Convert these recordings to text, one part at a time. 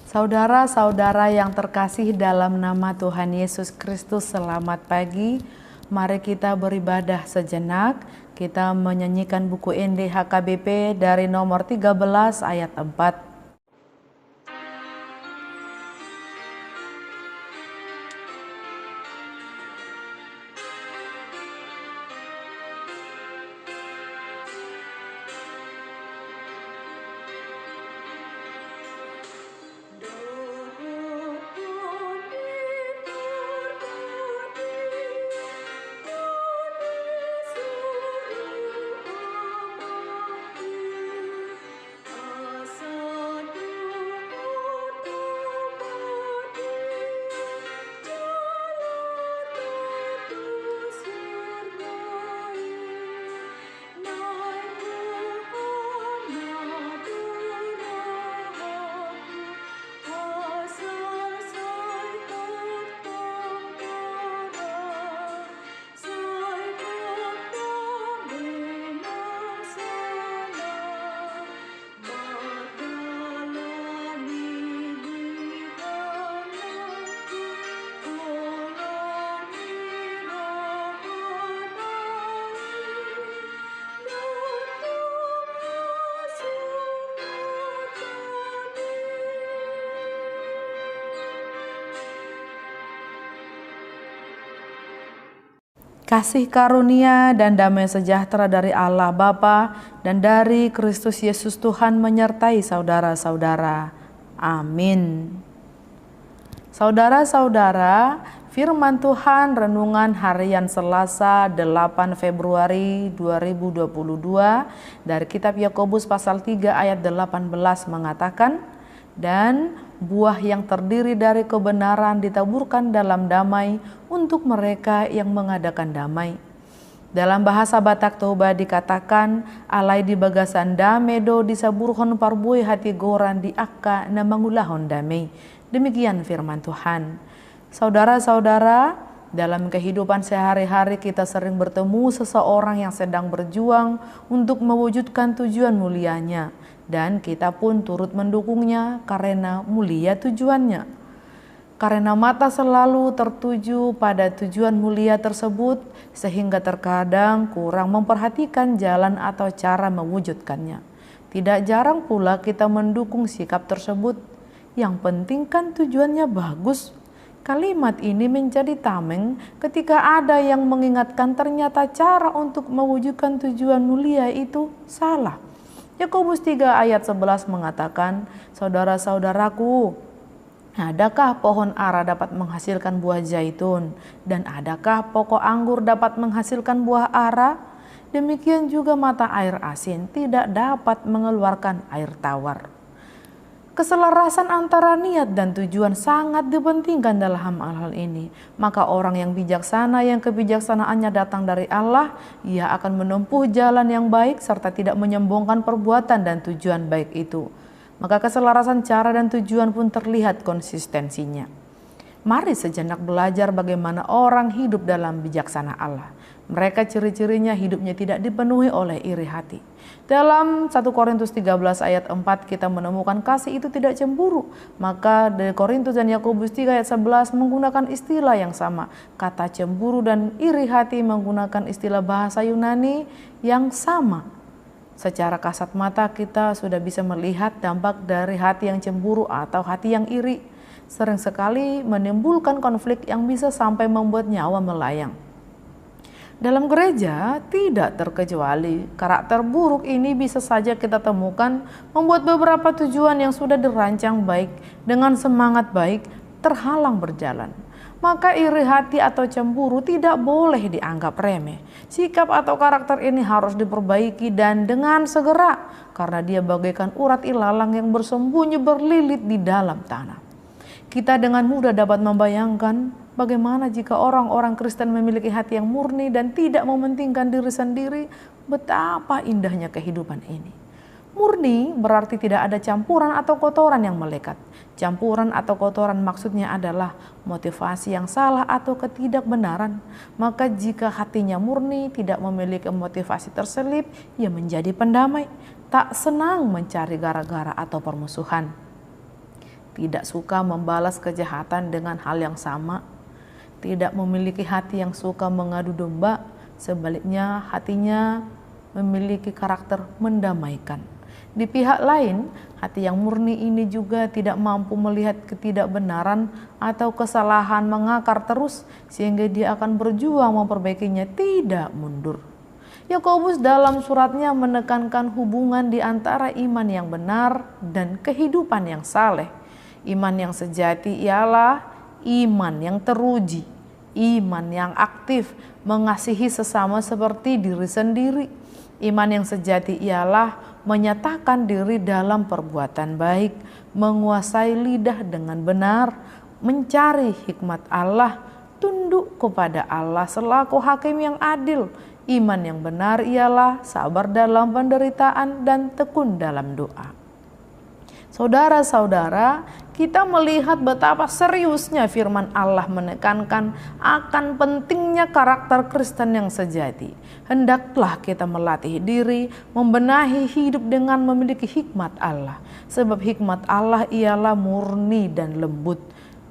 Saudara-saudara yang terkasih dalam nama Tuhan Yesus Kristus, selamat pagi. Mari kita beribadah sejenak. Kita menyanyikan buku ND HKBP dari nomor 13 ayat 4. Kasih karunia dan damai sejahtera dari Allah Bapa dan dari Kristus Yesus Tuhan menyertai saudara-saudara. Amin. Saudara-saudara, firman Tuhan renungan harian Selasa 8 Februari 2022 dari kitab Yakobus pasal 3 ayat 18 mengatakan, "Dan buah yang terdiri dari kebenaran ditaburkan dalam damai untuk mereka yang mengadakan damai." Dalam bahasa Batak Toba dikatakan, alai di bagasan damedo disaburhon parbui hati goran di akka na mangulahon damai. Demikian firman Tuhan. Saudara-saudara, dalam kehidupan sehari-hari kita sering bertemu seseorang yang sedang berjuang untuk mewujudkan tujuan mulianya. Dan kita pun turut mendukungnya karena mulia tujuannya. Karena mata selalu tertuju pada tujuan mulia tersebut, sehingga terkadang kurang memperhatikan jalan atau cara mewujudkannya. Tidak jarang pula kita mendukung sikap tersebut. Yang penting kan tujuannya bagus. Kalimat ini menjadi tameng ketika ada yang mengingatkan ternyata cara untuk mewujudkan tujuan mulia itu salah. Yakobus 3 ayat 11 mengatakan, "Saudara-saudaraku, adakah pohon ara dapat menghasilkan buah zaitun? Dan adakah pokok anggur dapat menghasilkan buah ara? Demikian juga mata air asin tidak dapat mengeluarkan air tawar." Keselarasan antara niat dan tujuan sangat dipentingkan dalam hal ini. Maka orang yang bijaksana yang kebijaksanaannya datang dari Allah, ia akan menempuh jalan yang baik serta tidak menyombongkan perbuatan dan tujuan baik itu. Maka keselarasan cara dan tujuan pun terlihat konsistensinya. Mari sejenak belajar bagaimana orang hidup dalam bijaksana Allah. Mereka ciri-cirinya hidupnya tidak dipenuhi oleh iri hati. Dalam 1 Korintus 13 ayat 4 kita menemukan kasih itu tidak cemburu. Maka dari Korintus dan Yakobus 3 ayat 11 menggunakan istilah yang sama. Kata cemburu dan iri hati menggunakan istilah bahasa Yunani yang sama. Secara kasat mata kita sudah bisa melihat dampak dari hati yang cemburu atau hati yang iri. Sering sekali menimbulkan konflik yang bisa sampai membuat nyawa melayang. Dalam gereja tidak terkecuali, karakter buruk ini bisa saja kita temukan membuat beberapa tujuan yang sudah dirancang baik dengan semangat baik terhalang berjalan. Maka iri hati atau cemburu tidak boleh dianggap remeh. Sikap atau karakter ini harus diperbaiki dan dengan segera, karena dia bagaikan urat ilalang yang bersembunyi berlilit di dalam tanah. Kita dengan mudah dapat membayangkan bagaimana jika orang-orang Kristen memiliki hati yang murni dan tidak mementingkan diri sendiri, betapa indahnya kehidupan ini. Murni berarti tidak ada campuran atau kotoran yang melekat. Campuran atau kotoran maksudnya adalah motivasi yang salah atau ketidakbenaran. Maka jika hatinya murni, tidak memiliki motivasi terselip, ia menjadi pendamai, tak senang mencari gara-gara atau permusuhan. tidak suka membalas kejahatan dengan hal yang sama, tidak memiliki hati yang suka mengadu domba, sebaliknya hatinya memiliki karakter mendamaikan. Di pihak lain, hati yang murni ini juga tidak mampu melihat ketidakbenaran atau kesalahan mengakar terus sehingga dia akan berjuang memperbaikinya, tidak mundur. Yakobus dalam suratnya menekankan hubungan di antara iman yang benar dan kehidupan yang saleh. Iman yang sejati ialah iman yang teruji, iman yang aktif, mengasihi sesama seperti diri sendiri. Iman yang sejati ialah menyatakan diri dalam perbuatan baik, menguasai lidah dengan benar, mencari hikmat Allah, tunduk kepada Allah selaku hakim yang adil. Iman yang benar ialah sabar dalam penderitaan dan tekun dalam doa. Saudara-saudara, kita melihat betapa seriusnya firman Allah menekankan akan pentingnya karakter Kristen yang sejati. Hendaklah kita melatih diri, membenahi hidup dengan memiliki hikmat Allah. Sebab hikmat Allah ialah murni dan lembut.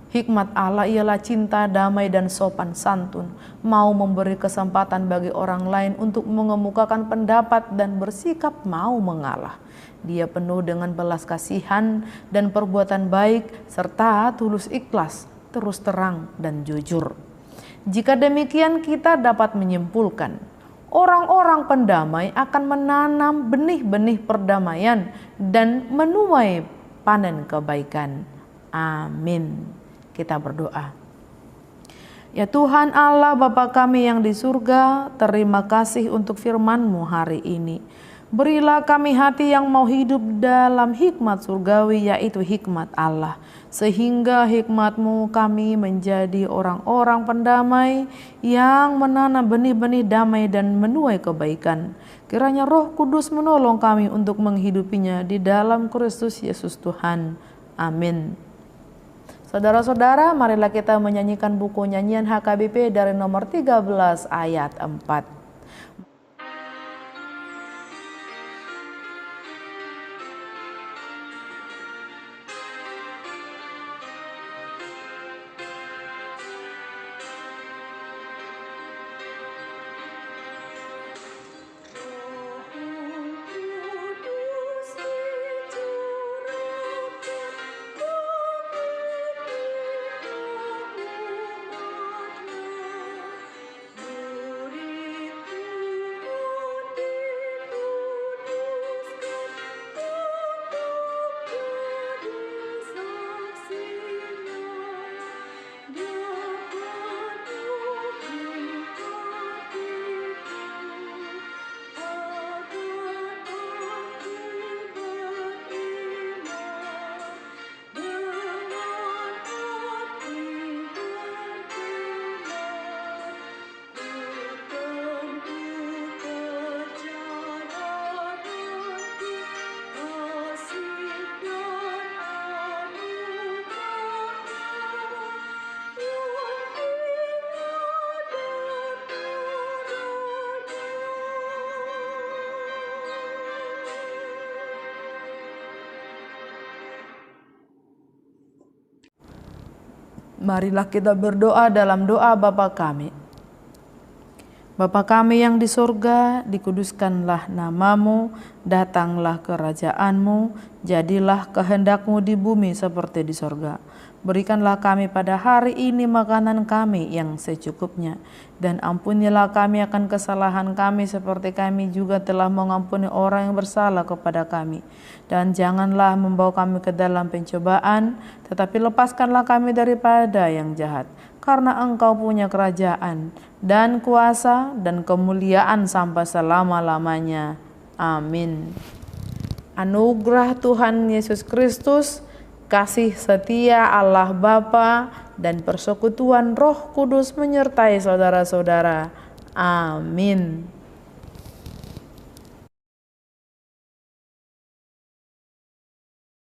Hikmat Allah ialah cinta, damai, dan sopan santun, mau memberi kesempatan bagi orang lain untuk mengemukakan pendapat dan bersikap mau mengalah. Dia penuh dengan belas kasihan dan perbuatan baik serta tulus ikhlas, terus terang dan jujur. Jika demikian kita dapat menyimpulkan, orang-orang pendamai akan menanam benih-benih perdamaian dan menuai panen kebaikan. Amin. Kita berdoa. Ya Tuhan Allah Bapa kami yang di surga, terima kasih untuk firman-Mu hari ini. Berilah kami hati yang mau hidup dalam hikmat surgawi, yaitu hikmat Allah. Sehingga hikmat-Mu kami menjadi orang-orang pendamai yang menanam benih-benih damai dan menuai kebaikan. Kiranya Roh Kudus menolong kami untuk menghidupinya di dalam Kristus Yesus Tuhan. Amin. Saudara-saudara, marilah kita menyanyikan buku nyanyian HKBP dari nomor 13 ayat 4. Marilah kita berdoa dalam doa Bapa kami. Bapa kami yang di surga, dikuduskanlah nama-Mu, datanglah kerajaan-Mu, jadilah kehendak-Mu di bumi seperti di surga. Berikanlah kami pada hari ini makanan kami yang secukupnya, dan ampunilah kami akan kesalahan kami seperti kami juga telah mengampuni orang yang bersalah kepada kami. Dan janganlah membawa kami ke dalam pencobaan, tetapi lepaskanlah kami daripada yang jahat. Karena Engkau punya kerajaan dan kuasa dan kemuliaan sampai selama-lamanya. Amin. Anugerah Tuhan Yesus Kristus, kasih setia Allah Bapa, dan persekutuan Roh Kudus menyertai saudara-saudara. Amin.